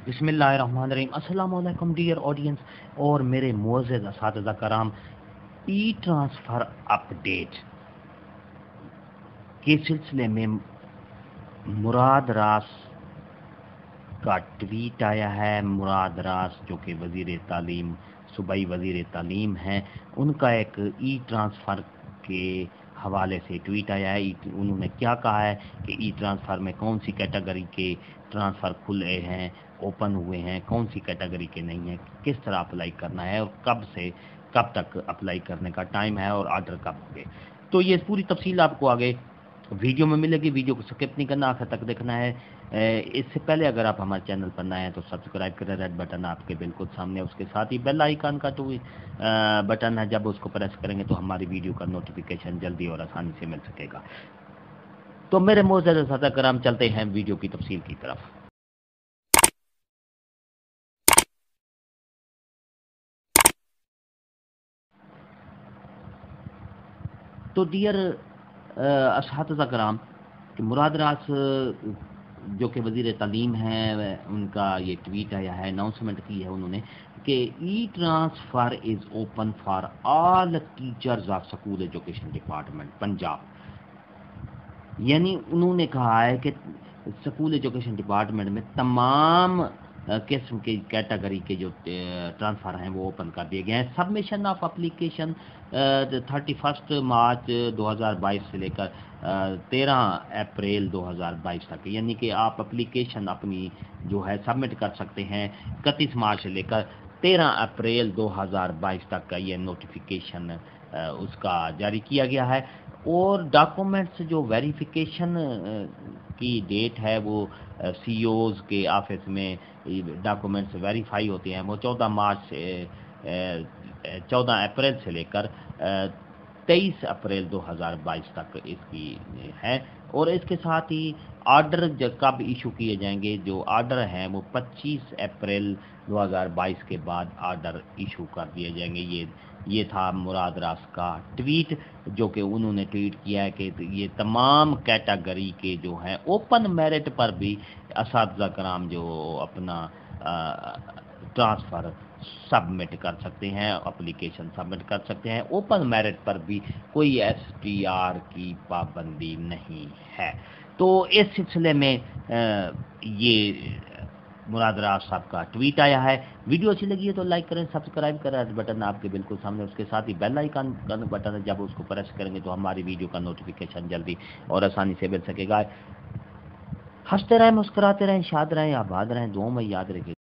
बिस्मिल्लाहिर्रहमानिर्रहीम। अस्सलाम वालेकुम डियर ऑडियंस और मेरे मुअज़्ज़ज़ असातिज़ा कराम। ई ट्रांसफ़र अपडेट के सिलसिले में मुराद रास का ट्वीट आया है। मुराद रास जो कि वज़ीर तालीम, सूबाई वज़ीर तालीम हैं, उनका एक ई ट्रांसफ़र के हवाले से ट्वीट आया है। उन्होंने क्या कहा है कि ई ट्रांसफ़र में कौन सी कैटेगरी के ट्रांसफ़र खुले हैं, ओपन हुए हैं, कौन सी कैटेगरी के नहीं हैं, किस तरह अप्लाई करना है और कब से कब तक अप्लाई करने का टाइम है और आर्डर कब होंगे। तो ये पूरी तफसील आपको आगे वीडियो में मिलेगी। वीडियो को स्किप नहीं करना, आखिर तक देखना है। इससे पहले अगर आप हमारे चैनल पर नए हैं तो सब्सक्राइब करें, रेड बटन आपके बिल्कुल सामने, उसके साथ ही बेल आइकन का बटन है, जब उसको प्रेस करेंगे तो हमारी वीडियो का नोटिफिकेशन जल्दी और आसानी से मिल सकेगा। तो मेरे मुअज़्ज़ज़ सादा कराम, चलते हैं वीडियो की तफसील की तरफ। तो डियर असातिज़ा कराम, कि मुराद रास जो कि वज़ीर तालीम हैं, उनका ये ट्वीट आया है, अनाउंसमेंट की है उन्होंने कि E transfer is open for all teachers of school education department Punjab. यानी उन्होंने कहा है कि स्कूल एजुकेशन डिपार्टमेंट में तमाम किस्म के कैटेगरी के जो ट्रांसफ़र हैं वो ओपन कर दिए गए हैं। सबमिशन ऑफ एप्लीकेशन 31 मार्च 2022 से लेकर 13 अप्रैल 2022 तक, यानी कि आप एप्लीकेशन अपनी जो है सबमिट कर सकते हैं 31 मार्च से लेकर 13 अप्रैल 2022 तक का ये नोटिफिकेशन उसका जारी किया गया है। और डॉक्यूमेंट्स जो वेरिफिकेशन की डेट है वो सीईओज़ के ऑफिस में डॉक्यूमेंट्स वेरीफाई होते हैं, वो 14 मार्च से 14 अप्रैल से लेकर 23 अप्रैल 2022 तक इसकी है। और इसके साथ ही आर्डर कब इशू किए जाएंगे, जो आर्डर हैं वो 25 अप्रैल 2022 के बाद आर्डर इशू कर दिए जाएंगे। ये था मुराद रास का ट्वीट, जो कि उन्होंने ट्वीट किया है कि ये तमाम कैटेगरी के जो हैं ओपन मेरिट पर भी असातिज़ा कराम जो अपना ट्रांसफ़र सबमिट कर सकते हैं, एप्लीकेशन सबमिट कर सकते हैं। ओपन मेरिट पर भी कोई एसटीआर की पाबंदी नहीं है। तो इस सिलसिले में ये मुराद रास साहब का ट्वीट आया है। वीडियो अच्छी लगी है तो लाइक करें, सब्सक्राइब करें, बटन आपके बिल्कुल सामने, उसके साथ ही बेल आइकन का बटन है, जब उसको प्रेस करेंगे तो हमारी वीडियो का नोटिफिकेशन जल्दी और आसानी से मिल सकेगा। हंसते रहें, मुस्कुराते रहें, शाद रहें, आबाद रहें, दुआओं में याद रखें।